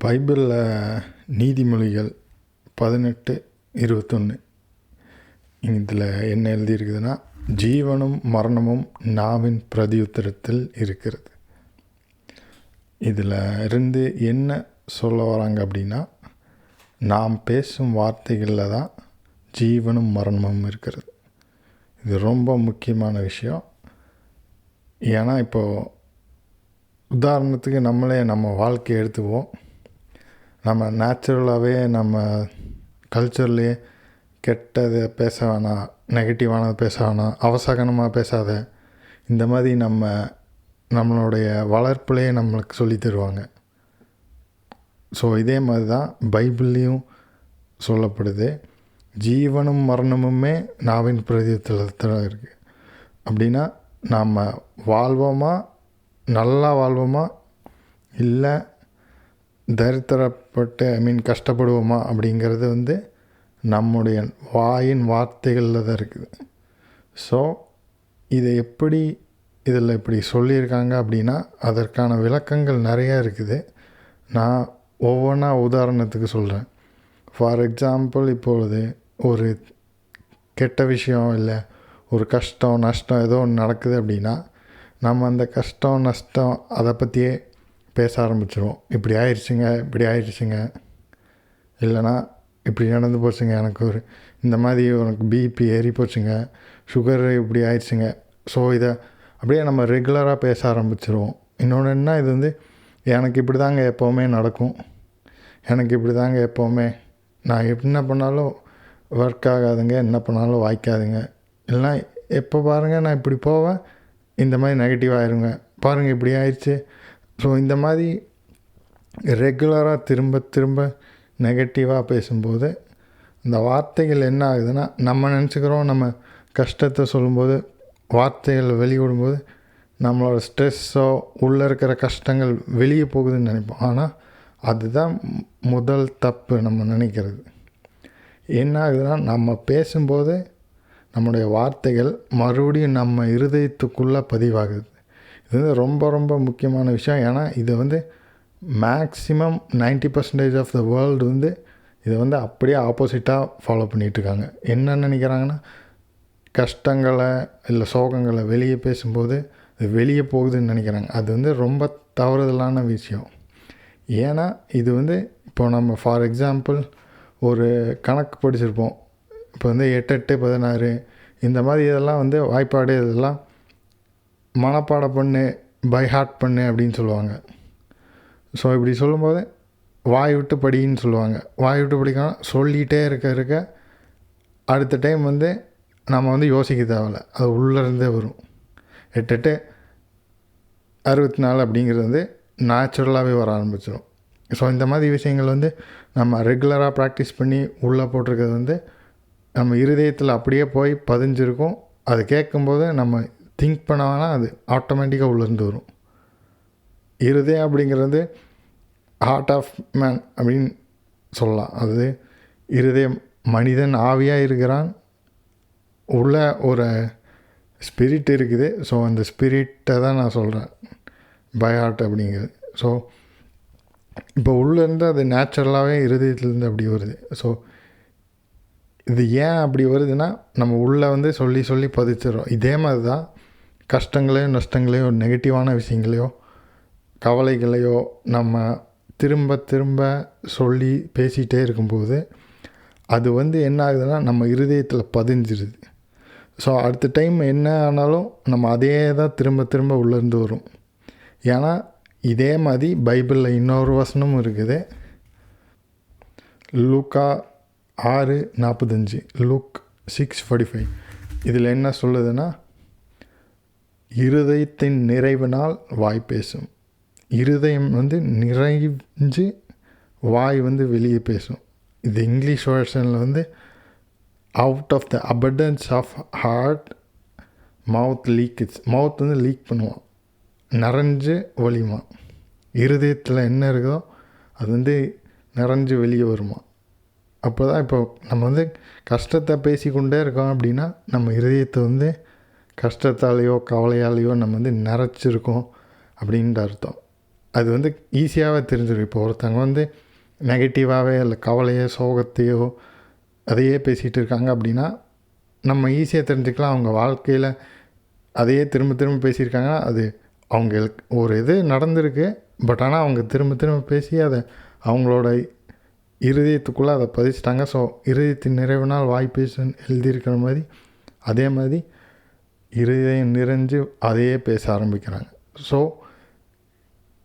பைபிளில் நீதிமொழிகள் 18:21 இதில் என்ன எழுதியிருக்குதுன்னா, ஜீவனும் மரணமும் நாவின் பிரதியுத்தரத்தில் இருக்கிறது. இதில் இருந்து என்ன சொல்ல வராங்க அப்படின்னா, நாம் பேசும் வார்த்தைகளில் தான் ஜீவனும் மரணமும் இருக்கிறது. இது ரொம்ப முக்கியமான விஷயம். ஏன்னா இப்போது உதாரணத்துக்கு நம்ம வாழ்க்கையை எடுத்துக்குவோம். நம்ம நேச்சுரலாகவே நம்ம கல்ச்சர்லேயே கெட்டதை பேச வேணாம், நெகட்டிவானதை பேச வேணாம், அவசகனமாக பேசாத, இந்த மாதிரி நம்மளுடைய வளர்ப்புலேயே நம்மளுக்கு சொல்லி தருவாங்க. ஸோ இதே மாதிரி தான் பைபிள்லேயும் சொல்லப்படுது. ஜீவனும் மரணமுமே நாவின் பிரதியுத்தரத்தில் இருக்குது. அப்படின்னா நாம் வாழ்வோமா, நல்லா வாழ்வோமா, இல்லை தரித்திரப்பட்டு கஷ்டப்படுவோமா அப்படிங்கிறது நம்முடைய வாயின் வார்த்தைகளில் தான் இருக்குது. ஸோ இதை இதில் இப்படி சொல்லியிருக்காங்க அப்படின்னா அதற்கான விளக்கங்கள் நிறையா இருக்குது. நான் ஒவ்வொன்றா உதாரணத்துக்கு சொல்கிறேன். ஃபார் எக்ஸாம்பிள், இப்பொழுது ஒரு கெட்ட விஷயம் இல்லை ஒரு கஷ்டம் நஷ்டம் ஏதோ ஒன்று நடக்குது அப்படின்னா நம்ம அந்த கஷ்டம் நஷ்டம் அதை பற்றியே பேச ஆரம்பிச்சிடுவோம். இப்படி ஆயிடுச்சுங்க, இல்லைனா இப்படி நடந்து போச்சுங்க, எனக்கு இந்த மாதிரி உனக்கு பிபி ஏறி போச்சுங்க, சுகர் இப்படி ஆயிடுச்சுங்க. ஸோ இதை அப்படியே நம்ம ரெகுலராக பேச ஆரம்பிச்சிடுவோம். இன்னொன்று என்ன, இது எனக்கு இப்படி தாங்க எப்போவுமே நடக்கும், எனக்கு இப்படி தாங்க எப்போவுமே, நான் என்ன பண்ணாலும் ஒர்க் ஆகாதுங்க, என்ன பண்ணாலும் வாய்க்காதுங்க, இல்லைனா எப்போ பாருங்கள் நான் இப்படி போவேன், இந்த மாதிரி நெகட்டிவாக ஆயிருங்க, பாருங்கள் இப்படி ஆயிடுச்சு. ஸோ இந்த மாதிரி ரெகுலராக திரும்ப நெகட்டிவாக பேசும்போது இந்த வார்த்தைகள் என்ன ஆகுதுன்னா, நம்ம நினச்சிக்கிறோம் நம்ம கஷ்டத்தை சொல்லும்போது வார்த்தைகள் வெளியிடும்போது நம்மளோட ஸ்ட்ரெஸ்ஸோ உள்ளே இருக்கிற கஷ்டங்கள் வெளியே போகுதுன்னு நினைப்போம். ஆனால் அதுதான் முதல் தப்பு. நம்ம நினைக்கிறது என்ன ஆகுதுன்னா, நம்ம பேசும்போது நம்முடைய வார்த்தைகள் மறுபடியும் நம்ம இருதயத்துக்குள்ளே பதிவாகுது. இது ரொம்ப முக்கியமான விஷயம். ஏன்னா இது மேக்ஸிமம் 90% ஆஃப் த வேர்ல்டு இதை அப்படியே ஆப்போசிட்டாக ஃபாலோ பண்ணிகிட்ருக்காங்க. என்ன நினைக்கிறாங்கன்னா, கஷ்டங்களை இல்லை சோகங்களை வெளியே பேசும்போது இது வெளியே போகுதுன்னு நினைக்கிறாங்க. அது ரொம்ப தவறுதலான விஷயம். ஏன்னா இது இப்போ நம்ம ஃபார் எக்ஸாம்பிள் ஒரு கணக்கு படிச்சிருப்போம். இப்போ 8 16 இந்த மாதிரி இதெல்லாம் வாய்ப்பாடு இதெல்லாம் மனப்பாடம் பண்ணு, பை ஹார்ட் பண்ணு அப்படின்னு சொல்லுவாங்க. ஸோ இப்படி சொல்லும்போது வாய் விட்டு படின்னு சொல்லுவாங்க. வாய் விட்டு படிக்கலாம் சொல்லிகிட்டே இருக்க அடுத்த டைம் நம்ம யோசிக்க தேவையில்ல, அது உள்ளேருந்தே வரும். 8 64 அப்படிங்கிறது நேச்சுரலாகவே வர ஆரம்பிச்சிடும். ஸோ இந்த மாதிரி விஷயங்கள் நம்ம ரெகுலராக ப்ராக்டிஸ் பண்ணி உள்ளே போட்டிருக்கிறது நம்ம இருதயத்தில் அப்படியே போய் பதிஞ்சிருக்கும். அது கேட்கும்போது நம்ம திங்க் பண்ண வேணால் அது ஆட்டோமேட்டிக்காக உள்ளேருந்து வரும். இருதயம் அப்படிங்கிறது ஹார்ட் ஆஃப் மேன் அப்படின்னு சொல்லலாம். அது இருதயம், மனிதன் ஆவியாக இருக்கிறான், உள்ள ஒரு ஸ்பிரிட் இருக்குது. ஸோ அந்த ஸ்பிரிட்டை தான் நான் சொல்கிறேன் பை ஹார்ட் அப்படிங்கிறது. ஸோ இப்போ உள்ளேருந்து அது நேச்சுரலாகவே இருதயத்துலேருந்து அப்படி வருது. ஸோ இது ஏன் அப்படி வருதுன்னா, நம்ம உள்ளே சொல்லி பதிச்சிடும். இதே மாதிரி தான் கஷ்டங்களையோ நஷ்டங்களையோ நெகட்டிவான விஷயங்களையோ கவலைகளையோ நம்ம திரும்ப சொல்லி பேசிகிட்டே இருக்கும்போது அது என்ன ஆகுதுன்னா நம்ம இருதயத்தில் பதிஞ்சிருது. ஸோ அடுத்த டைம் என்ன ஆனாலும் நம்ம அதே தான் திரும்ப உள்ளேருந்து வரும். ஏன்னா இதே மாதிரி பைபிளில் இன்னொரு வசனமும் இருக்குது. லூக்கா 6:45, Luke 6:45. இதில் என்ன சொல்லுதுன்னா, இருதயத்தின் நிறைவினால் வாய் பேசும். இருதயம் நிறைஞ்சு வாய் வெளியே பேசும். இது இங்கிலீஷ் வெர்ஷனில் out of the abundance of heart mouth leakage. Mouth leak பண்ணுவான், நிறைஞ்சு வலியுமா. இருதயத்தில் என்ன இருக்குதோ அது நிறைஞ்சு வெளியே வருமா. அப்போ தான் இப்போ நம்ம கஷ்டத்தை பேசிக்கொண்டே இருக்கோம் அப்படின்னா நம்ம இருதயத்தை கஷ்டத்தாலேயோ கவலையாலேயோ நம்ம நிறைச்சிருக்கோம் அப்படின்ற அர்த்தம். அது வந்து ஈஸியாகவே தெரிஞ்சிடும். இப்போ ஒருத்தவங்க வந்து நெகட்டிவாகவே இல்லை கவலையோ சோகத்தையோ அதையே பேசிகிட்டு இருக்காங்க அப்படின்னா நம்ம ஈஸியாக தெரிஞ்சுக்கலாம். அவங்க வாழ்க்கையில் அதையே திரும்ப திரும்ப பேசியிருக்காங்கன்னா அது அவங்களுக்கு ஒரு இது நடந்திருக்கு. பட் ஆனால் அவங்க திரும்ப திரும்ப பேசி அதை அவங்களோட இருதயத்துக்குள்ளே அதை பதிச்சிட்டாங்க. ஸோ இருதயத்தின் நிறைவினால் வாய் பேசுன்னு எழுதியிருக்கிற மாதிரி அதே மாதிரி இருதயம் நிறைஞ்சு அதையே பேச ஆரம்பிக்கிறாங்க. ஸோ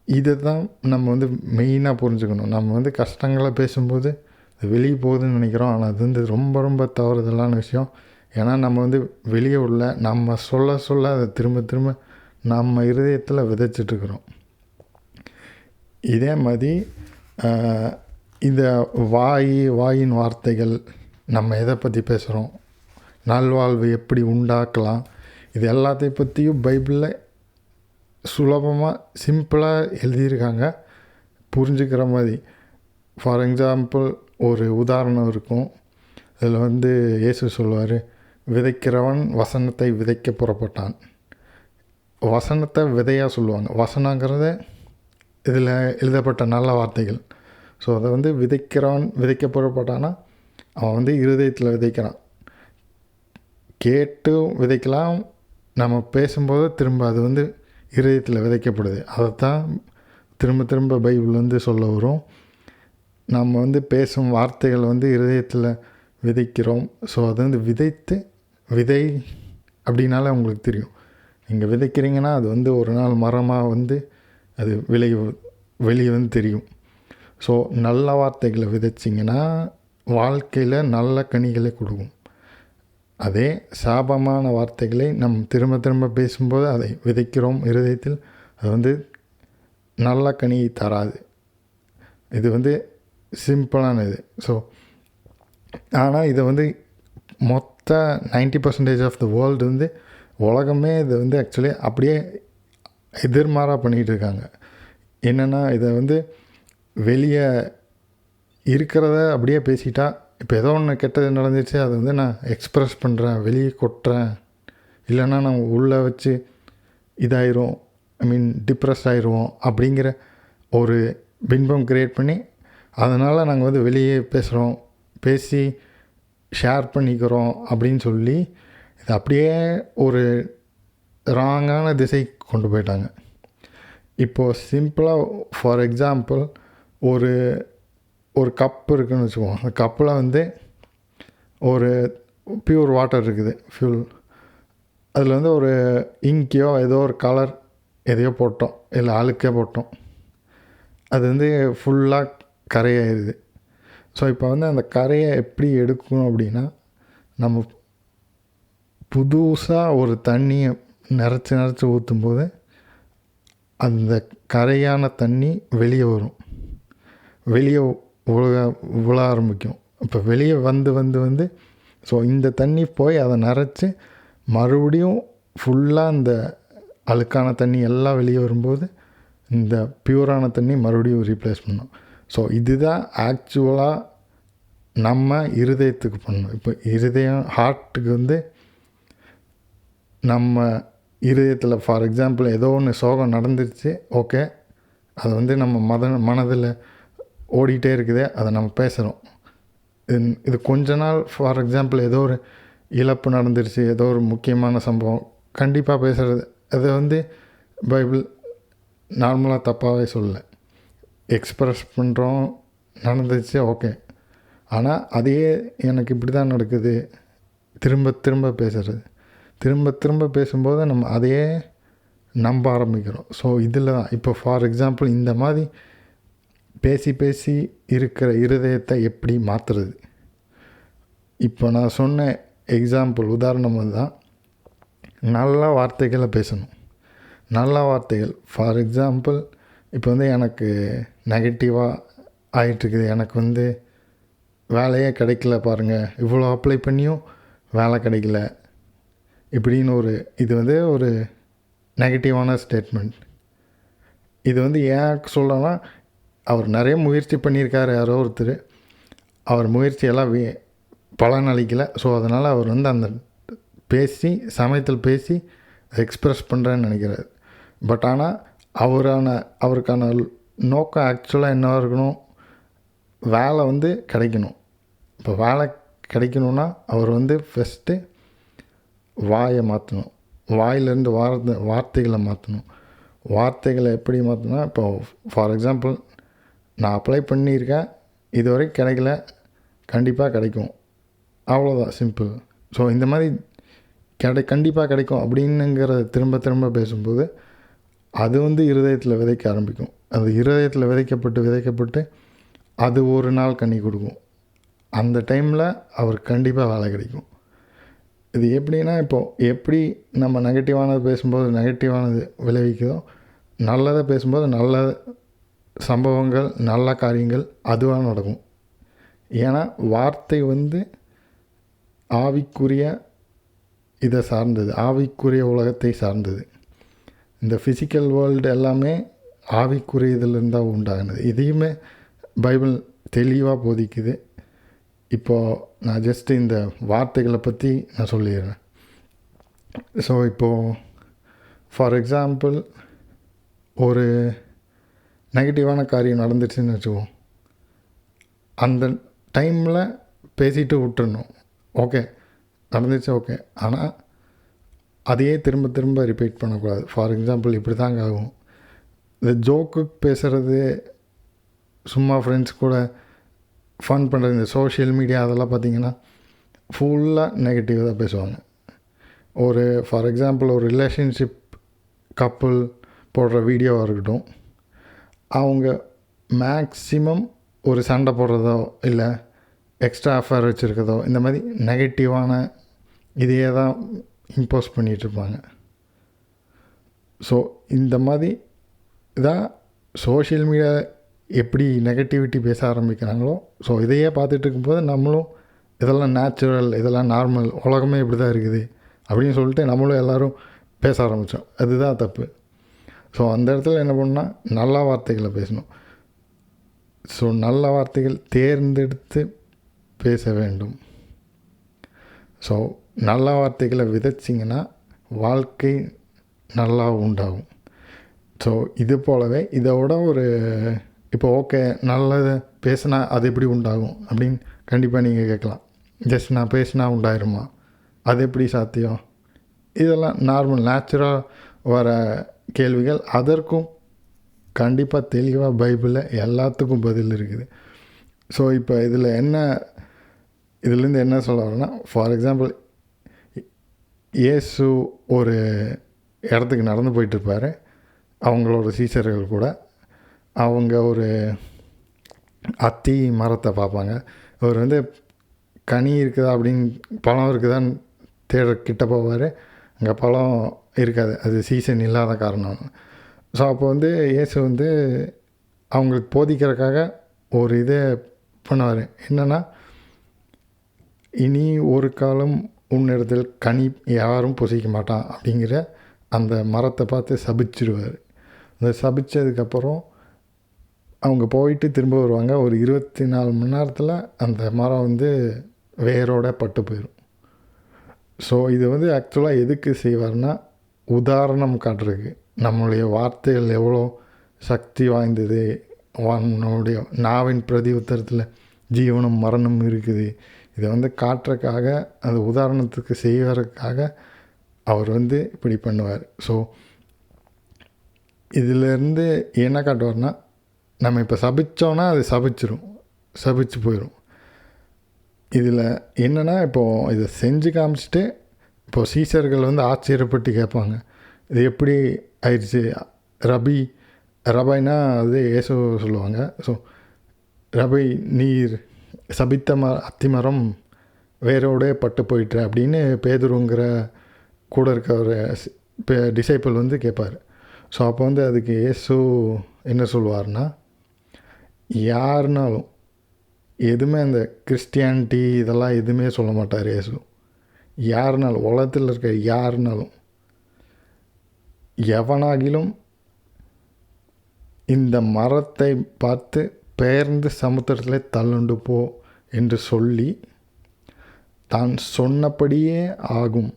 இதை தான் நம்ம வந்து மெயினாக புரிஞ்சுக்கணும். நம்ம வந்து கஷ்டங்களை பேசும்போது அது வெளியே போகுதுன்னு நினைக்கிறோம். ஆனால் அது வந்து ரொம்ப ரொம்ப தவறுதலான விஷயம். ஏன்னா நம்ம வந்து வெளியே உள்ள நம்ம சொல்ல சொல்ல அதை திரும்ப திரும்ப நம்ம இருதயத்தில் விதைச்சிட்ருக்குறோம். இதே மாதிரி இந்த வாயின் வார்த்தைகள், நம்ம எதை பற்றி பேசுகிறோம், நல்வாழ்வு எப்படி உண்டாக்கலாம், இது எல்லாத்தையும் பற்றியும் பைபிளில் சுலபமாக சிம்பிளாக எழுதியிருக்காங்க புரிஞ்சுக்கிற மாதிரி. ஃபார் எக்ஸாம்பிள் ஒரு உதாரணம் இருக்கும். அதில் வந்து இயேசு சொல்லுவார், விதைக்கிறவன் வசனத்தை விதைக்க புறப்பட்டான். வசனத்தை விதையாக சொல்லுவாங்க. வசனங்கிறத இதில் எழுதப்பட்ட நல்ல வார்த்தைகள். ஸோ அதை வந்து விதைக்கிறவன் விதைக்க புறப்பட்டான்னா அவன் வந்து இருதயத்தில் விதைக்கிறான். கேட்டும் விதைக்கலாம், நம்ம பேசும்போது திரும்ப அது வந்து இருதயத்தில் விதைக்கப்படுது. அதைத்தான் திரும்ப திரும்ப பைபிள் வந்து சொல்ல வரும். நம்ம வந்து பேசும் வார்த்தைகள் வந்து இருதயத்தில் விதைக்கிறோம். ஸோ அது வந்து விதை அப்படின்னாலே உங்களுக்கு தெரியும். நீங்கள் விதைக்கிறீங்கன்னா அது வந்து ஒரு நாள் மரமாக வந்து அது வெளியே வந்து தெரியும். ஸோ நல்ல வார்த்தைகளை விதைச்சிங்கன்னா வாழ்க்கையில் நல்ல கனிகளை கொடுக்கும். அதே சாபமான வார்த்தைகளை நம்ம திரும்ப திரும்ப பேசும்போது அதை விதைக்கிறோம் இருதயத்தில், அது வந்து நல்ல கனியை தராது. இது வந்து சிம்பிளான இது. ஸோ ஆனால் இதை வந்து மொத்த 90% ஆஃப் த வேர்ல்டு வந்து உலகமே இதை வந்து ஆக்சுவலி அப்படியே எதிர்மாறாக பண்ணிகிட்டு இருக்காங்க. என்னென்னா இதை வந்து வெளியே இருக்கிறத அப்படியே பேசிட்டா, இப்போ ஏதோ ஒன்று கெட்டது நடந்துச்சு அதை வந்து நான் எக்ஸ்ப்ரெஸ் பண்ணுறேன், வெளியே கொட்டுறேன், இல்லைன்னா நான் உள்ளே வச்சு இதாயிரும், டிப்ரெஸ் ஆயிடுவோம் அப்படிங்கிற ஒரு பின்பம் க்ரியேட் பண்ணி அதனால் நாங்கள் வந்து வெளியே பேசி ஷேர் பண்ணிக்கிறோம் அப்படின்னு சொல்லி இது அப்படியே ஒரு ராங்கான திசை கொண்டு போயிட்டாங்க. இப்போது சிம்பிளாக ஃபார் எக்ஸாம்பிள் ஒரு கப் இருக்குதுன்னு வச்சுக்குவோம். அந்த கப்பில் வந்து ஒரு பியூர் வாட்டர் இருக்குது, ஃபியூல். அதில் வந்து ஒரு இங்கையோ ஏதோ ஒரு கலர் எதையோ போட்டோம், இல்லை அழுக்கே போட்டோம், அது வந்து ஃபுல்லாக கரையாயிருது. ஸோ இப்போ வந்து அந்த கரையை எப்படி எடுக்கணும் அப்படின்னா, நம்ம புதுசாக ஒரு தண்ணியை நிறச்சி ஊற்றும்போது அந்த கரையான தண்ணி வெளியே வரும், வெளியே விழ ஆரம்பிக்கும். இப்போ வெளியே வந்து ஸோ இந்த தண்ணி போய் அதை நிறச்சி மறுபடியும் ஃபுல்லாக அந்த அழுக்கான தண்ணி எல்லாம் வெளியே வரும்போது இந்த பியூரான தண்ணி மறுபடியும் ரீப்ளேஸ் பண்ணும். ஸோ இதுதான் ஆக்சுவலாக நம்ம இருதயத்துக்கு பண்ணணும். இப்போ ஹார்ட்டுக்கு வந்து நம்ம இருதயத்தில் ஃபார் எக்ஸாம்பிள் ஏதோ ஒன்று சோகம் நடந்துருச்சு, ஓகே, அது வந்து நம்ம மனதில் ஓடிக்கிட்டே இருக்குது, அதை நம்ம பேசுகிறோம். இது கொஞ்ச நாள் ஃபார் எக்ஸாம்பிள் ஏதோ ஒரு இழப்பு நடந்துருச்சு, ஏதோ ஒரு முக்கியமான சம்பவம், கண்டிப்பாக பேசுகிறது. அதை வந்து பைபிள் நார்மலாக தப்பாகவே சொல்லலை. எக்ஸ்ப்ரெஸ் பண்ணுறோம், நடந்துச்சு, ஓகே. ஆனால் அதையே எனக்கு இப்படி தான் நடக்குது திரும்ப திரும்ப பேசும்போது நம்ம அதையே நம்ப ஆரம்பிக்கிறோம். ஸோ இதில் தான் இப்போ ஃபார் எக்ஸாம்பிள் இந்த மாதிரி பேசி இருக்கிற இருதயத்தை எப்படி மாற்றுறது. இப்போ நான் சொன்ன எக்ஸாம்பிள் உதாரணம் தான் நல்ல வார்த்தைகளை பேசணும். நல்ல வார்த்தைகள் ஃபார் எக்ஸாம்பிள் இப்போ வந்து எனக்கு நெகட்டிவாக ஆகிட்டுருக்குது, எனக்கு வந்து வேலையே கிடைக்கல, பாருங்கள் இவ்வளோ அப்ளை பண்ணியும் வேலை கிடைக்கல இப்படின்னு இது வந்து ஒரு நெகட்டிவான ஸ்டேட்மெண்ட். இது வந்து ஏன் சொல்லலாம், அவர் நிறைய முயற்சி பண்ணியிருக்கார், யாரோ ஒருத்தர், அவர் முயற்சியெல்லாம் பலன் அளிக்கலை. ஸோ அதனால் அவர் வந்து அந்த சமயத்தில் பேசி எக்ஸ்ப்ரெஸ் பண்ணுறேன்னு நினைக்கிறார். பட் ஆனால் அவருக்கான நோக்கம் ஆக்சுவலாக என்ன இருக்கணும், வேலை வந்து கிடைக்கணும். இப்போ வேலை கிடைக்கணுன்னா அவர் வந்து ஃபஸ்ட்டு வாயை மாற்றணும், வாயிலேருந்து வார்த்தைகளை மாற்றணும். வார்த்தைகளை எப்படி மாற்றணும்னா, இப்போ ஃபார் எக்ஸாம்பிள் நான் அப்ளை பண்ணியிருக்கேன், இதுவரைக்கும் கிடைக்கல, கண்டிப்பாக கிடைக்கும், அவ்வளோதான், சிம்பிள். ஸோ இந்த மாதிரி கண்டிப்பாக கிடைக்கும் அப்படின்னுங்கிறத திரும்ப திரும்ப பேசும்போது அது வந்து இருதயத்தில் விதைக்க ஆரம்பிக்கும். அது இருதயத்தில் விதைக்கப்பட்டு அது ஒரு நாள் கனி கொடுக்கும். அந்த டைமில் அவர் கண்டிப்பாக வேலை கிடைக்கும். இது எப்படின்னா, இப்போது எப்படி நம்ம நெகட்டிவானது பேசும்போது நெகட்டிவானது விளைவிக்குதோ, நல்லதை பேசும்போது நல்ல சம்பவங்கள், நல்ல காரியங்கள் அதுவாக நடக்கும். ஏன்னா வார்த்தை வந்து ஆவிக்குரிய இதை சார்ந்தது, ஆவிக்குரிய உலகத்தை சார்ந்தது. இந்த ஃபிசிக்கல் வேர்ல்டு எல்லாமே ஆவிக்குரிய இதிலிருந்து தான் உண்டாகுனது. இதையுமே பைபிள் தெளிவாக போதிக்குது. இப்போது நான் ஜஸ்ட்டு இந்த வார்த்தைகளை பற்றி நான் சொல்லிடுறேன். ஸோ இப்போது ஃபார் எக்ஸாம்பிள் ஒரு நெகட்டிவான காரியம் நடந்துச்சுன்னு வச்சுக்குவோம், அந்த டைமில் பேசிட்டு விட்டுறணும். ஓகே நடந்துச்சு, ஓகே. ஆனால் அதையே திரும்ப திரும்ப ரிப்பீட் பண்ணக்கூடாது. ஃபார் எக்ஸாம்பிள் இப்படி தாங்க ஆகும். இந்த ஜோக்கு பேசுகிறது, சும்மா ஃப்ரெண்ட்ஸ் கூட ஃபன் பண்ணுறது, இந்த சோஷியல் மீடியா அதெல்லாம் பார்த்திங்கன்னா ஃபுல்லாக நெகட்டிவ் தான் பேசுவாங்க. ஒரு ஃபார் எக்ஸாம்பிள் ஒரு ரிலேஷன்ஷிப் கப்புள் போடுற வீடியோவாக இருக்கட்டும், அவங்க மேக்ஸிமம் ஒரு சண்டை போடுறதோ இல்லை எக்ஸ்ட்ரா அஃபேர் வச்சுருக்கதோ, இந்த மாதிரி நெகட்டிவான இதையே தான் இம்போஸ் பண்ணிகிட்ருப்பாங்க. ஸோ இந்த மாதிரி தான் சோஷியல் மீடியா எப்படி நெகட்டிவிட்டி பேச ஆரம்பிக்கிறாங்களோ, ஸோ இதையே பார்த்துட்டு இருக்கும்போது நம்மளும் இதெல்லாம் நேச்சுரல், இதெல்லாம் நார்மல், உலகமே இப்படி தான் இருக்குது அப்படின்னு சொல்லிட்டு நம்மளும் எல்லோரும் பேச ஆரம்பித்தோம். அதுதான் தப்பு. ஸோ அந்த இடத்துல என்ன பண்ணால் நல்ல வார்த்தைகளை பேசணும். ஸோ நல்ல வார்த்தைகள் தேர்ந்தெடுத்து பேச வேண்டும். ஸோ நல்ல வார்த்தைகளை விதைச்சிங்கன்னா வாழ்க்கை நல்லா உண்டாகும். ஸோ இது போலவே இதோட ஒரு இப்போ ஓகே நல்லது பேசினா அது எப்படி உண்டாகும் அப்படின்னு கண்டிப்பாக நீங்கள் கேட்கலாம். ஜஸ்ட் நான் பேசினா உண்டாயிருமா, அது எப்படி சாத்தியம்? இதெல்லாம் நார்மல் நேச்சுரலாக வர கேள்விகள். அதற்கும் கண்டிப்பாக தெளிவாக பைபிளில் எல்லாத்துக்கும் பதில் இருக்குது. ஸோ இப்போ இதுலேருந்து என்ன சொல்ல வரேன்னா, ஃபார் எக்ஸாம்பிள் இயேசு ஒரு இடத்துக்கு நடந்து போயிட்டுருப்பார் அவங்களோட சீஷர்கள் கூட. அவங்க ஒரு அத்தி மரத்தை பார்ப்பாங்க. அவர் வந்து கனி இருக்குதா அப்படின்னு, பழம் இருக்குதான்னு கிட்ட போவார். அங்கே பழம் இருக்காது, அது சீசன் இல்லாத காரணம். ஸோ அப்போ வந்து இயேசு வந்து அவங்களுக்கு போதிக்கிறதுக்காக ஒரு இதை பண்ணுவார். என்னென்னா, இனி ஒரு காலம் உன்னிடத்தில் கனி யாரும் புசிக்க மாட்டான் அப்படிங்கிற அந்த மரத்தை பார்த்து சபிச்சிடுவார். அந்த சபித்ததுக்கப்புறம் அவங்க போயிட்டு திரும்ப வருவாங்க. ஒரு 24 மணி நேரத்தில் அந்த மரம் வந்து வேரோட பட்டு போயிடும். ஸோ இது வந்து ஆக்சுவலாக எதுக்கு செய்வார்னா, உதாரணம் காட்டுறதுக்கு. நம்மளுடைய வார்த்தைகள் எவ்வளோ சக்தி வாய்ந்தது, நம்மளுடைய நாவின் பிரதி உத்தரத்தில் ஜீவனும் மரணம் இருக்குது, இதை வந்து காட்டுறதுக்காக, அந்த உதாரணத்துக்கு செய்வதற்காக அவர் வந்து இப்படி பண்ணுவார். ஸோ இதிலேருந்து என்ன காட்டுவார்னா, நம்ம இப்போ சபித்தோன்னா அது சபிச்சு போயிடும். இதில் என்னென்னா, இப்போது இதை செஞ்சு காமிச்சிட்டு இப்போது சீஷர்கள் வந்து ஆச்சரியப்பட்டு கேட்பாங்க, இது எப்படி ஆயிடுச்சு? ரபைனா அது இயேசு சொல்லுவாங்க. ஸோ ரபை, நீர் சபித்த அத்திமரம் வேரோட பட்டு போயிட்டு அப்படின்னு பேதுருங்கிற கூட இருக்க ஒரு டிசைபிள் வந்து கேட்பார். ஸோ அப்போ வந்து அதுக்கு இயேசு என்ன சொல்லுவார்னா, யாருனாலும் எதுவுமே அந்த கிறிஸ்டியானிட்டி இதெல்லாம் எதுவுமே சொல்ல மாட்டார் இயேசு. யாருனாலும், உலகத்தில் இருக்க யாருனாலும், எவனாகிலும் இந்த மரத்தை பார்த்து பெயர்ந்து சமுத்திரத்தில் தள்ளுண்டு போ என்று சொல்லி தான் சொன்னபடியே ஆகும்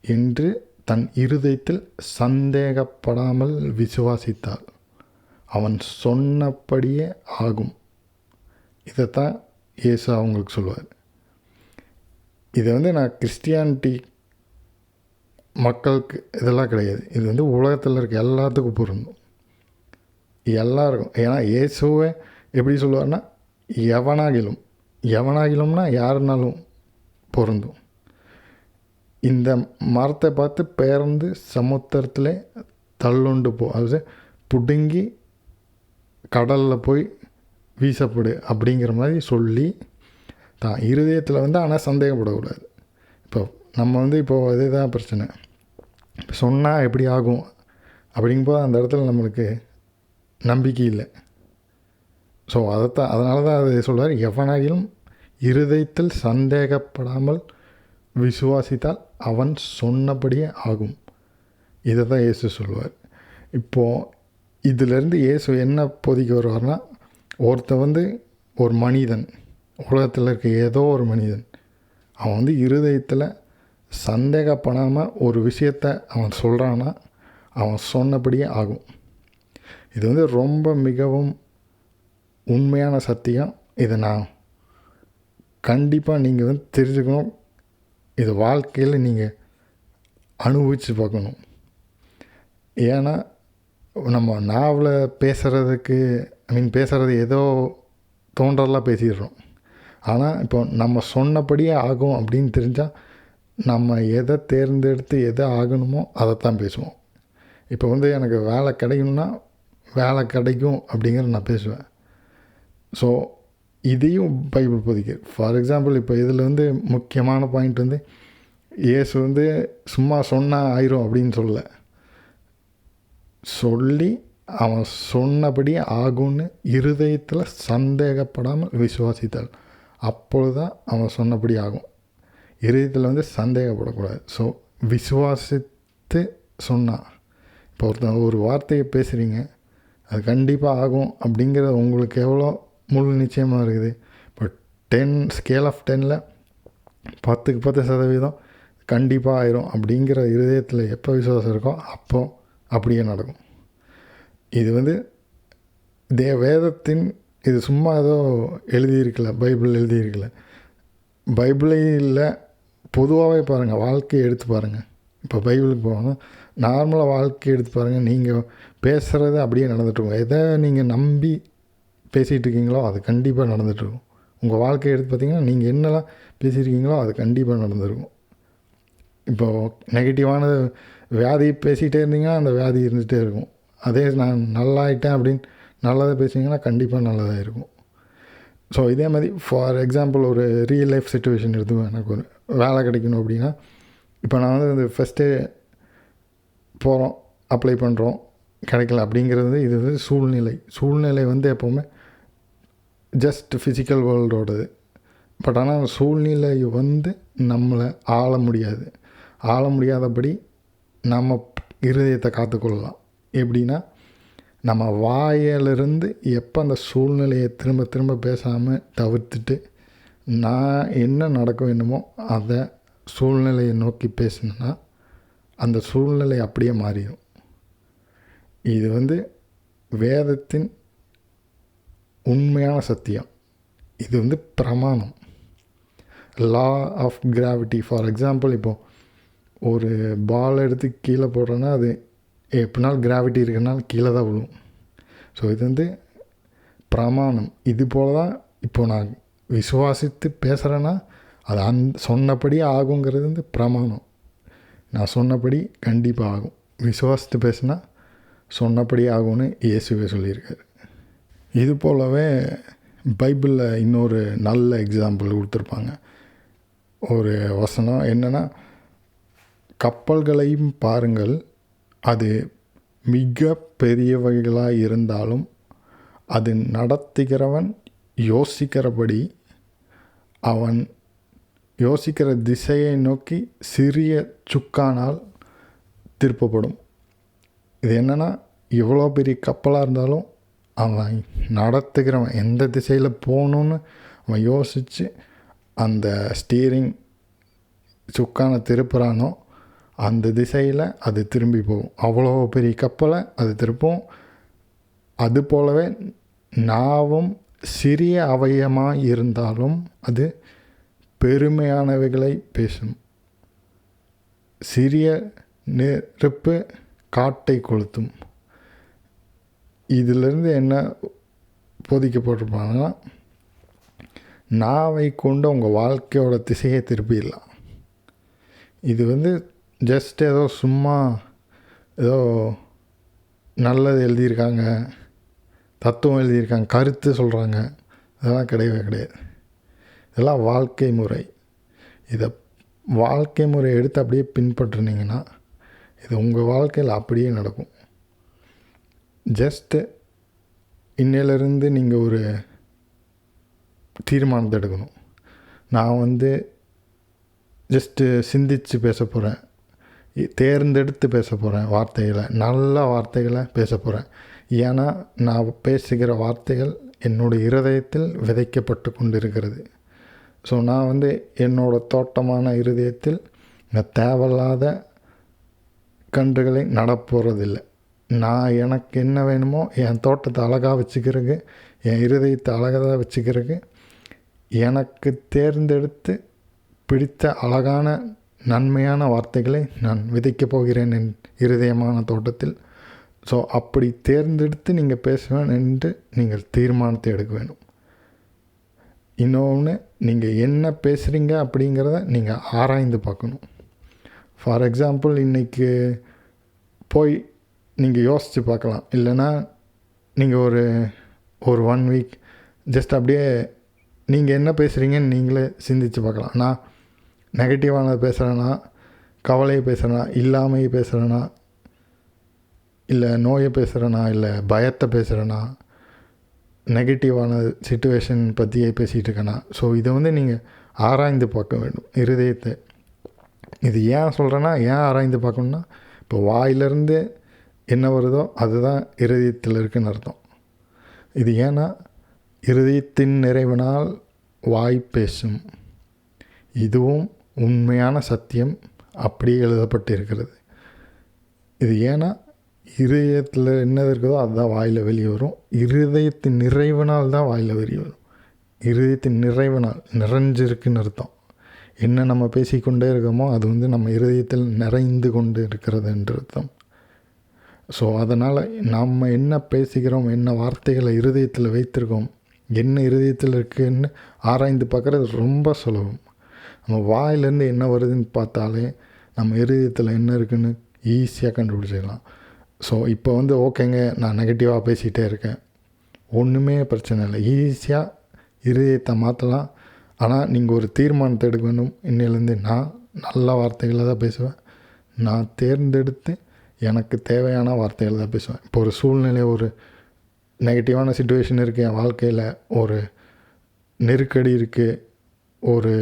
என்று தன் இருதயத்தில் சந்தேகப்படாமல் விசுவாசித்தால் அவன் சொன்னபடியே ஆகும். இதைத்தான் இயேசு அவங்களுக்கு சொல்லுவார். இதை நான் கிறிஸ்டியானிட்டி மக்களுக்கு இதெல்லாம் கிடையாது. இது உலகத்தில் இருக்க எல்லாத்துக்கும் பொருந்தும், எல்லாருக்கும். ஏன்னா இயேசுவை எப்படி சொல்லுவார்னா, எவனாகிலும்னா யாருனாலும் பொருந்தும். இந்த மரத்தை பார்த்து பெயர்ந்து சமுத்திரத்தில் தள்ளுண்டு அது பிடுங்கி கடலில் போய் வீசப்படு அப்படிங்கிற மாதிரி சொல்லி தான் இருதயத்தில் ஆனால் சந்தேகப்படக்கூடாது. இப்போ நம்ம இப்போது இதே தான் பிரச்சனை. சொன்னால் எப்படி ஆகும் அப்படிங்கும்போது அந்த இடத்துல நம்மளுக்கு நம்பிக்கை இல்லை. ஸோ அதனால தான் அதை சொல்வார், எவனாகிலும் இருதயத்தில் சந்தேகப்படாமல் விசுவாசித்தால் அவன் சொன்னபடியே ஆகும். இதை தான் இயேசு சொல்லுவார். இப்போது இதிலேருந்து இயேசு என்ன போதிக்க வருவார்னா, ஒருத்தன் ஒரு மனிதன், உலகத்தில் இருக்க ஏதோ ஒரு மனிதன், அவன் இருதயத்தில் சந்தேகப்படாமல் ஒரு விஷயத்தை அவன் சொல்கிறான்னா அவன் சொன்னபடியே ஆகும். இது ரொம்ப மிகவும் உண்மையான சத்தியம். இதை நான் கண்டிப்பாக நீங்கள் தெரிஞ்சுக்கணும். இது வாழ்க்கையில் நீங்கள் அனுபவித்து பார்க்கணும். ஏன்னா நம்ம நாவில் பேசுகிறதுக்கு பேசுகிறது ஏதோ தோன்றலாம் பேசிடுறோம். ஆனால் இப்போ நம்ம சொன்னபடியே ஆகும் அப்படின்னு தெரிஞ்சால் நம்ம எதை தேர்ந்தெடுத்து எதை ஆகணுமோ அதைத்தான் பேசுவோம். இப்போ எனக்கு வேலை கிடைக்கணும்னா வேலை கிடைக்கும் அப்படிங்கிற நான் பேசுவேன். ஸோ இதையும் பைபிள் போதிக்கு. ஃபார் எக்ஸாம்பிள் இப்போ இதில் முக்கியமான பாயிண்ட் இயேசு சும்மா சொன்னால் ஆயிரும் அப்படின்னு சொல்லி அவன் சொன்னபடி ஆகும்னு இருதயத்தில் சந்தேகப்படாமல் விசுவாசித்தாள். அப்பொழுது தான் அவன் சொன்னபடி ஆகும். இருதயத்தில் சந்தேகப்படக்கூடாது. ஸோ விசுவாசித்து சொன்னான். இப்போ ஒரு வார்த்தையை பேசுகிறீங்க, அது கண்டிப்பாக ஆகும் அப்படிங்கிறது உங்களுக்கு எவ்வளோ முழு நிச்சயமாக இருக்குது. இப்போ 10 ஸ்கேல் ஆஃப் 10ல் 10க்கு 10% கண்டிப்பாக ஆயிரும் அப்படிங்கிற இருதயத்தில் எப்போ விசுவாசம் இருக்கோ அப்போ அப்படியே நடக்கும். இது வேதத்தின் இது சும்மா ஏதோ எழுதியிருக்கல, பைபிள் எழுதியிருக்கல. பைபிளில் பொதுவாகவே பாருங்கள், வாழ்க்கையை எடுத்து பாருங்கள். இப்போ பைபிளுக்கு போகணும், நார்மலாக வாழ்க்கையை எடுத்து பாருங்கள். நீங்கள் பேசுகிறது அப்படியே நடந்துகிட்ருக்கும். எதை நீங்கள் நம்பி பேசிகிட்டு இருக்கீங்களோ அது கண்டிப்பாக நடந்துகிட்ருக்கும். உங்கள் வாழ்க்கையை எடுத்து பார்த்திங்கன்னா நீங்கள் என்னெல்லாம் பேசியிருக்கீங்களோ அது கண்டிப்பாக நடந்துருக்கும். இப்போது நெகட்டிவான வியாதி பேசிகிட்டே இருந்தீங்கன்னா அந்த வியாதி இருந்துகிட்டே இருக்கும். அதே நான் நல்லாயிட்டேன் அப்படின்னு நல்லதாக பேசிங்கன்னா கண்டிப்பாக நல்லதாக இருக்கும். ஸோ இதே மாதிரி ஃபார் எக்ஸாம்பிள் ஒரு ரியல் லைஃப் சிச்சுவேஷன் எடுத்துவேன். எனக்கு ஒரு வேலை கிடைக்கணும் அப்படின்னா, இப்போ நான் இந்த ஃபஸ்ட்டே போகிறோம், அப்ளை பண்ணுறோம், கிடைக்கல அப்படிங்கிறது இது சூழ்நிலை எப்போவுமே ஜஸ்ட் ஃபிசிக்கல் வேர்ல்டோடது. பட் ஆனால் சூழ்நிலை நம்மளை ஆள முடியாதபடி நம்ம இருதயத்தை காத்துக்கொள்ளலாம். எப்படின்னா, நம்ம வாயிலிருந்து எப்போ அந்த சூழ்நிலையை திரும்ப திரும்ப பேசாமல் தவிர்த்துட்டு நான் என்ன நடக்க வேண்டுமோ அதை சூழ்நிலையை நோக்கி பேசினேன்னா அந்த சூழ்நிலை அப்படியே மாறிடும். இது வேதத்தின் உண்மையான சத்தியம். இது பிரமாணம், law of gravity. For example, இப்போது ஒரு பால் எடுத்து கீழே போடுறோன்னா அது எப்படினாலும் கிராவிட்டி இருக்கிறனால கீழே தான் விழும். ஸோ இது பிரமாணம். இது போல் தான் இப்போ நான் விசுவாசித்து பேசுகிறேன்னா அது சொன்னபடி ஆகுங்கிறது பிரமாணம். நான் சொன்னபடி கண்டிப்பாக ஆகும். விசுவாசித்து பேசுனா சொன்னபடி ஆகும்னு இயேசுவே சொல்லியிருக்காரு. இது போலவே பைபிளில் இன்னொரு நல்ல எக்ஸாம்பிள் கொடுத்துருப்பாங்க. ஒரு வசனம் என்னென்னா, கப்பல்களையும் பாருங்கள், அது மிக பெரியவைகளாக இருந்தாலும் அது நடத்துகிறவன் யோசிக்கிறபடி அவன் யோசிக்கிற திசையை நோக்கி சிறிய சுக்கானால் திருப்பப்படும். இது என்னென்னா, எவ்வளோ பெரிய கப்பலாக இருந்தாலும் அவன் நடத்துகிறவன் எந்த திசையில் போகணுன்னு அவன் யோசித்து அந்த ஸ்டீரிங் சுக்கானை திருப்புறானோ அந்த திசையில் அது திரும்பி போகும். அவ்வளோ பெரிய கப்பலை அது திருப்பும். அது போலவே நாவும் சிறிய அவயமாக இருந்தாலும் அது பெருமையானவைகளை பேசும். சிறிய நெருப்பு காட்டை கொளுத்தும். இதிலிருந்து என்ன போதிக்கப்பட்டிருப்பாங்கன்னா, நாவை கொண்டு உங்கள் வாழ்க்கையோட திசையை திருப்பிடலாம். இது ஜஸ்ட் ஏதோ சும்மா ஏதோ நல்லது எழுதியிருக்காங்க, தத்துவம் எழுதியிருக்காங்க, கருத்து சொல்கிறாங்க, இதெல்லாம் கிடையவே கிடையாது. இதெல்லாம் வாழ்க்கை முறை. இதை வாழ்க்கை முறை எடுத்து அப்படியே பின்பற்றுனீங்கன்னா இது உங்கள் வாழ்க்கையில் அப்படியே நடக்கும். ஜஸ்ட்டு இன்னையிலேருந்து நீங்கள் ஒரு தீர்மானத்தை எடுக்கணும். நான் ஜஸ்ட்டு சிந்தித்து பேச போகிறேன், தேர்ந்தெடுத்து பேச போகிறேன், வார்த்தைகளை நல்ல வார்த்தைகளை பேச போகிறேன். ஏன்னா நான் பேசுகிற வார்த்தைகள் என்னுடைய இருதயத்தில் விதைக்கப்பட்டு கொண்டு இருக்கிறது. ஸோ நான் என்னோடய தோட்டமான இருதயத்தில் தேவையில்லாத கன்றுகளை நடப்போகிறதில்லை. நான் எனக்கு என்ன வேணுமோ என் தோட்டத்தை அழகாக வச்சுக்கிறதுக்கு, என் இருதயத்தை அழகாக வச்சுக்கிறதுக்கு எனக்கு தேர்ந்தெடுத்து பிடித்த அழகான நன்மையான வார்த்தைகளை நான் விதைக்கப் போகிறேன் என் இருதயமான தோட்டத்தில். ஸோ அப்படி தேர்ந்தெடுத்து நீங்கள் பேசுவேன் என்று நீங்கள் தீர்மானத்தை எடுக்க வேணும். இன்னொன்று, நீங்கள் என்ன பேசுகிறீங்க அப்படிங்கிறத நீங்கள் ஆராய்ந்து பார்க்கணும். ஃபார் எக்ஸாம்பிள், இன்றைக்கி போய் நீங்கள் யோசித்து பார்க்கலாம். இல்லைன்னா நீங்கள் ஒரு 1 வீக் ஜஸ்ட் அப்படியே நீங்கள் என்ன பேசுகிறீங்கன்னு நீங்களே சிந்தித்து பார்க்கலாம். நான் நெகட்டிவானது பேசுகிறேன்னா, கவலையை பேசுகிறேன்னா, இல்லாமையை பேசுகிறேன்னா, இல்லை நோயை பேசுகிறேன்னா, இல்லை பயத்தை பேசுகிறேன்னா, நெகட்டிவான சிச்சுவேஷன் பற்றியே பேசிகிட்டு இருக்கேன்னா. ஸோ இதை நீங்கள் ஆராய்ந்து பார்க்க வேண்டும் இருதயத்தை. இது ஏன் சொல்கிறேன்னா, ஏன் ஆராய்ந்து பார்க்கணுன்னா, இப்போ வாயிலிருந்து என்ன வருதோ அதுதான் இருதயத்தில் இருக்குன்னு அர்த்தம். இது ஏன்னா இருதயத்தின் நிறைவினால் வாய் பேசும். இதுவும் உண்மையான சத்தியம், அப்படியே எழுதப்பட்டு இருக்கிறது. இது ஏன்னா இருதயத்தில் என்ன இருக்குதோ அதுதான் வாயில் வெளியே வரும். இருதயத்தின் நிறைவினால் தான் வாயில் வெளியே வரும். இருதயத்தின் நிறைவினால் நிறைஞ்சிருக்குன்னு அர்த்தம். என்ன நம்ம பேசிக்கொண்டே இருக்கோமோ அது நம்ம இருதயத்தில் நிறைந்து கொண்டு இருக்கிறது என்று அர்த்தம். ஸோ அதனால் நம்ம என்ன பேசுகிறோம், என்ன வார்த்தைகளை இருதயத்தில் வைத்திருக்கோம், என்ன இருதயத்தில் இருக்குதுன்னு ஆராய்ந்து பார்க்குறது ரொம்ப சுலபம். நம்ம வாயிலேருந்து என்ன வருதுன்னு பார்த்தாலே நம்ம இருதயத்தில் என்ன இருக்குதுன்னு ஈஸியாக கண்டுபிடிச்சிடலாம். ஸோ இப்போ ஓகேங்க, நான் நெகட்டிவாக பேசிகிட்டே இருக்கேன், ஒன்றுமே பிரச்சனை இல்லை, ஈஸியாக இருதயத்தை மாற்றலாம். ஆனால் நீங்கள் ஒரு தீர்மானத்தை எடுக்க வேணும். இன்னிலேருந்து நான் நல்ல வார்த்தைகளை தான் பேசுவேன், நான் தேர்ந்தெடுத்து எனக்கு தேவையான வார்த்தைகளை தான் பேசுவேன். இப்போ ஒரு சூழ்நிலை, ஒரு நெகட்டிவான சிச்சுவேஷன் இருக்குது என் வாழ்க்கையில், ஒரு நெருக்கடி இருக்குது, ஒரு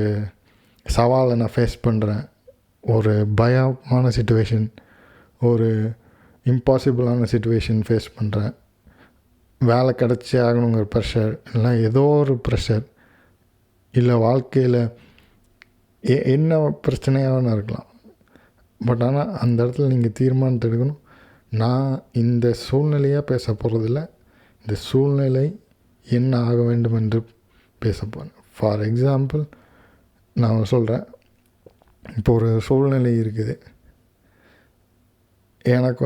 சவாலை நான் ஃபேஸ் பண்ணுறேன், ஒரு பயமான சிச்சுவேஷன், ஒரு இம்பாசிபிளான சிச்சுவேஷன் ஃபேஸ் பண்ணுறேன், வேலை கிடச்சி ஆகணுங்கிற ப்ரெஷர், இல்லை ஏதோ ஒரு ப்ரெஷர், இல்லை வாழ்க்கையில் என்ன பிரச்சனையாக இருக்கலாம். பட் ஆனால் அந்த இடத்துல நீங்கள் தீர்மானத்தை எடுக்கணும். நான் இந்த சூழ்நிலையாக பேச போகிறதில்ல, இந்த சூழ்நிலை என்ன ஆக வேண்டும் என்று பேச போகிறேன். ஃபார் எக்ஸாம்பிள் நான் சொல்கிறேன், இப்போ ஒரு சூழ்நிலை இருக்குது, எனக்கு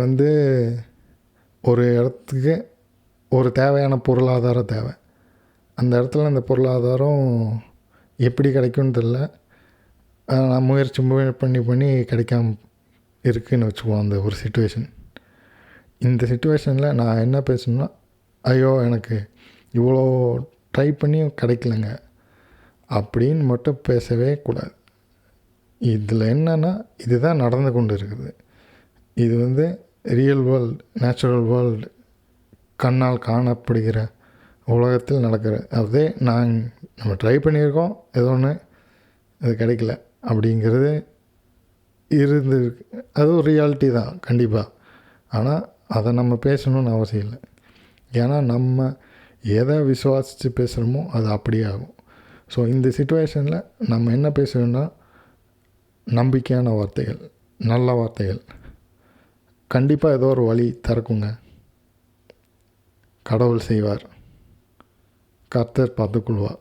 ஒரு இடத்துக்கு ஒரு தேவையான பொருளாதாரம் தேவை. அந்த இடத்துல அந்த பொருளாதாரம் எப்படி கிடைக்கும்னு தெரில, நான் முயற்சி பண்ணி கிடைக்காம இருக்குதுன்னு வச்சுக்குவோம். அந்த ஒரு சிச்சுவேஷன், இந்த சிச்சுவேஷனில் நான் என்ன பேசணுன்னா, ஐயோ எனக்கு இவ்வளோ ட்ரை பண்ணியும் கிடைக்கலங்க அப்படின்னு மட்டும் பேசவே கூடாது. இதில் என்னென்னா, இதுதான் நடந்து கொண்டு இருக்குது. இது ரியல் வேர்ல்டு, நேச்சுரல் வேர்ல்டு, கண்ணால் காணப்படுகிற உலகத்தில் நடக்கிற அதே நம்ம ட்ரை பண்ணியிருக்கோம், ஏதோ ஒன்று அது கிடைக்கல அப்படிங்கிறது இருந்துருக்கு. அதுவும் ரியாலிட்டி தான் கண்டிப்பாக. ஆனால் அதை நம்ம பேசணுன்னு அவசியம் இல்லை. ஏன்னா நம்ம எதை விசுவாசித்து பேசுகிறோமோ அது அப்படியே ஆகும். ஸோ இந்த சிச்சுவேஷனில் நம்ம என்ன பேசணுன்னா, நம்பிக்கையான வார்த்தைகள், நல்ல வார்த்தைகள் கண்டிப்பாக ஏதோ ஒரு வழி திறக்குங்க. கடவுள் செய்வார், கர்த்தர் பார்த்துக்கொள்வார்.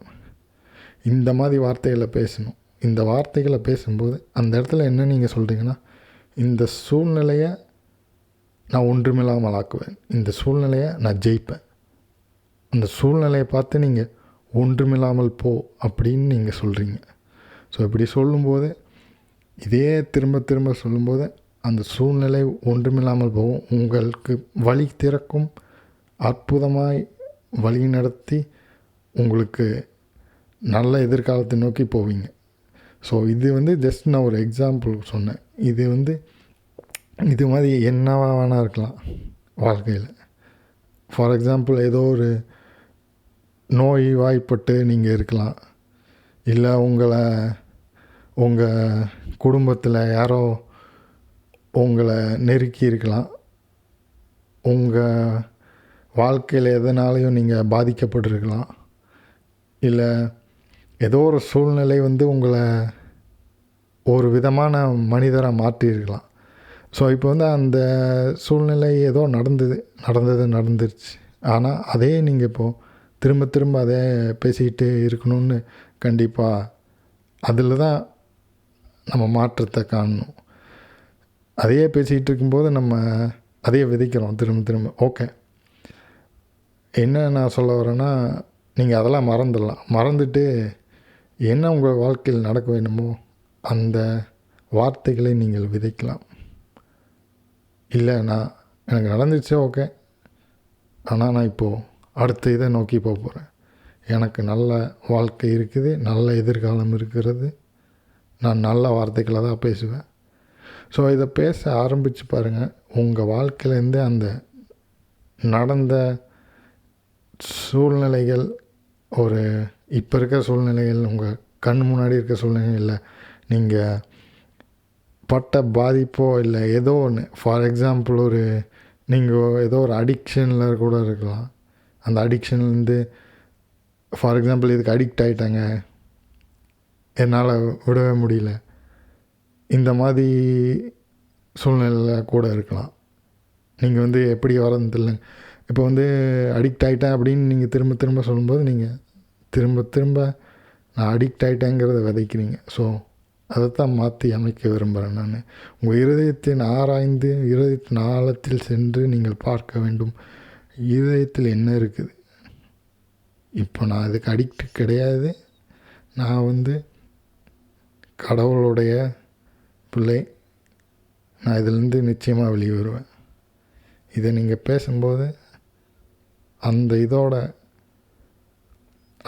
இந்த மாதிரி வார்த்தைகளை பேசணும். இந்த வார்த்தைகளை பேசும்போது அந்த இடத்துல என்ன நீங்கள் சொல்கிறீங்கன்னா, இந்த சூழ்நிலையை நான் ஒன்றுமில்லாமல் ஆக்குவேன், இந்த சூழ்நிலையை நான் ஜெயிப்பேன், அந்த சூழ்நிலையை பார்த்து நீங்கள் ஒன்றுமில்லாமல் போ அப்படின்னு நீங்கள் சொல்கிறீங்க. ஸோ இப்படி சொல்லும்போது, இதே திரும்ப திரும்ப சொல்லும்போது அந்த சூழ்நிலை ஒன்றுமில்லாமல் போகும். உங்களுக்கு வழி திறக்கும், அற்புதமாய் வழி நடத்தி உங்களுக்கு நல்ல எதிர்காலத்தை நோக்கி போவீங்க. ஸோ இது ஜஸ்ட் நான் ஒரு எக்ஸாம்பிள் சொன்னேன். இது மாதிரி என்னவா வேணா இருக்கலாம் வாழ்க்கையில். ஃபார் எக்ஸாம்பிள், ஏதோ ஒரு நோய் வாய்ப்பட்டு நீங்கள் இருக்கலாம், இல்லை உங்கள் குடும்பத்தில் யாரோ உங்களை நெருக்கி இருக்கலாம், உங்கள் வாழ்க்கையில் எதனாலையும் நீங்கள் பாதிக்கப்பட்டிருக்கலாம், இல்லை ஏதோ ஒரு சூழ்நிலை உங்களை ஒரு விதமான மனிதராக மாற்றியிருக்கலாம். ஸோ இப்போ அந்த சூழ்நிலை ஏதோ நடந்துருச்சு. ஆனால் அதே நீங்கள் இப்போது திரும்ப திரும்ப அதே பேசிக்கிட்டு இருக்கணும்னு கண்டிப்பாக அதில் தான் நம்ம மாற்றத்தை காணணும். அதையே பேசிக்கிட்டு இருக்கும்போது நம்ம அதையே விதைக்கிறோம் திரும்ப. ஓகே, என்ன நான் சொல்ல வரேன்னா, நீங்கள் அதெல்லாம் மறந்துட்டு என்ன உங்கள் வாழ்க்கையில் நடக்க வேண்டுமோ அந்த வார்த்தைகளை நீங்கள் விதைக்கலாம். இல்லை, எனக்கு நடந்துச்சு, ஓகே, ஆனால் நான் இப்போது அடுத்த இதை நோக்கி போக போகிறேன், எனக்கு நல்ல வாழ்க்கை இருக்குது, நல்ல எதிர்காலம் இருக்கிறது, நான் நல்ல வார்த்தைகளை தான் பேசுவேன். ஸோ இதை பேச ஆரம்பித்து பாருங்கள். உங்கள் வாழ்க்கையிலேருந்து அந்த நடந்த சூழ்நிலைகள், இப்போ இருக்கிற சூழ்நிலைகள், உங்கள் கண் முன்னாடி இருக்க சூழ்நிலைகள், இல்லை நீங்கள் பட்ட பாதிப்போ, இல்லை ஏதோ ஒன்று, ஃபார் எக்ஸாம்பிள் நீங்கள் ஏதோ ஒரு அடிக்ஷனில் கூட இருக்கலாம். அந்த அடிக்ஷன்லேருந்து ஃபார் எக்ஸாம்பிள் இதுக்கு அடிக்ட் ஆகிட்டாங்க, என்னால் விடவே முடியல, இந்த மாதிரி சூழ்நிலையில் கூட இருக்கலாம். நீங்கள் எப்படி வரது இல்லை. இப்போ அடிக்ட் ஆகிட்டேன் அப்படின்னு நீங்கள் திரும்ப திரும்ப சொல்லும்போது நீங்கள் திரும்ப நான் அடிக்ட் ஆகிட்டேங்கிறத விதைக்கிறீங்க. ஸோ அதைத்தான் மாற்றி அமைக்க விரும்புகிறேன் நான். உங்கள் இருதயத்தின் ஆழத்தில் சென்று நீங்கள் பார்க்க வேண்டும், இருதயத்தில் என்ன இருக்குது. இப்போ நான் இதுக்கு அடிக்ட் கிடையாது, நான் கடவுளுடைய பிள்ளை, நான் இதிலேருந்து நிச்சயமாக வெளியே வருவேன். இதை நீங்கள் பேசும்போது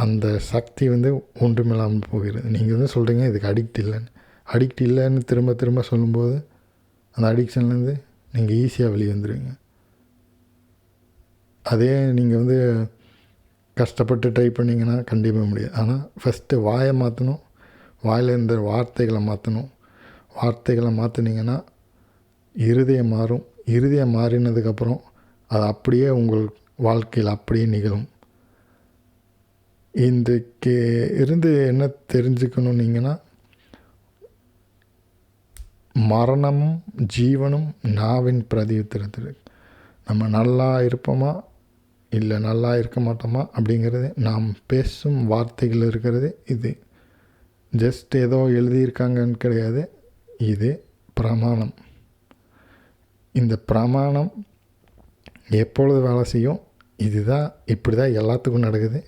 அந்த சக்தி ஒன்றுமில்லாமல் போகிறது. நீங்கள் சொல்கிறீங்க இதுக்கு அடிக்ட் இல்லைன்னு திரும்ப திரும்ப சொல்லும்போது அந்த அடிக்ஷன்லேருந்து நீங்கள் ஈஸியாக வெளியே வந்துடுவீங்க. அதே நீங்கள் கஷ்டப்பட்டு ட்ரை பண்ணிங்கன்னா கண்டிப்பாக முடியாது. ஆனால் ஃபஸ்ட்டு வாயை மாற்றணும், வாயில் இருந்த வார்த்தைகளை மாற்றணும். வார்த்தைகளை மாற்றினீங்கன்னா இருதயம் மாறும். இருதயம் மாறினதுக்கப்புறம் அது அப்படியே உங்கள் வாழ்க்கையில் அப்படியே நிகழும். இன்றைக்கு இருந்து என்ன தெரிஞ்சுக்கணுன்னீங்கன்னா, மரணமும் ஜீவனும் நாவின் பிரதியுத்தரத்தில். நம்ம நல்லா இருப்போமா இல்லை நல்லா இருக்க மாட்டோமா அப்படிங்கிறது நாம் பேசும் வார்த்தைகள் இருக்கிறது. இது ஜஸ்ட் ஏதோ எழுதியிருக்காங்கன்னு கிடையாது, இது பிரமாணம். இந்த பிரமாணம் எப்பொழுது வேலை செய்யும், இப்படி தான் எல்லாத்துக்கும் நடக்குது.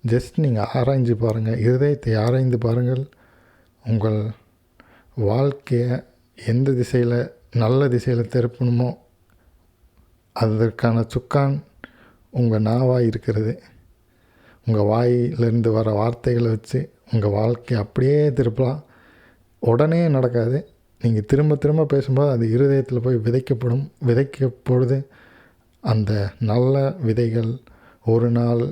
ஜஸ்ட் நீங்கள் ஆராய்ஞ்சு பாருங்கள், இருதயத்தை ஆராய்ந்து பாருங்கள். உங்கள் வாழ்க்கையை எந்த திசையில் நல்ல திசையில் திருப்பணுமோ அதற்கான சுக்கான் உங்கள் நாவாக இருக்கிறது. உங்கள் வாயிலிருந்து வர வார்த்தைகளை வச்சு உங்கள் வாழ்க்கையை அப்படியே திருப்பலாம். உடனே நடக்காது. நீங்கள் திரும்ப திரும்ப பேசும்போது அது இருதயத்தில் போய் விதைக்கப்பொழுது அந்த நல்ல விதைகள் ஒரு நாள்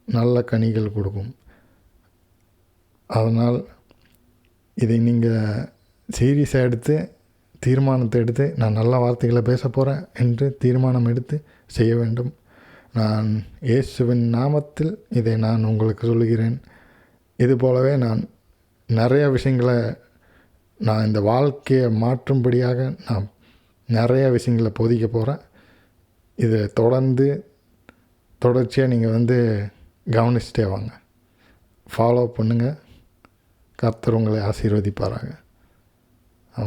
நல்ல கனிகள் கொடுக்கும். அதனால் இதை நீங்கள் சீரியஸாக எடுத்து தீர்மானத்தை எடுத்து நான் நல்ல வார்த்தைகளை பேச போகிறேன் என்று தீர்மானம் எடுத்து செய்ய வேண்டும். நான் இயேசுவின் நாமத்தில் இதை நான் உங்களுக்கு சொல்கிறேன். இது போலவே நான் நிறைய விஷயங்களை நான் இந்த வாழ்க்கையை மாற்றும்படியாக நான் நிறைய விஷயங்களை போதிக்க போகிறேன். இதை தொடர்ச்சியாக நீங்கள் கவனிச்சுட்டே வாங்க, ஃபாலோ பண்ணுங்கள். கர்த்தர் உங்களை ஆசீர்வதிப்பாராங்க.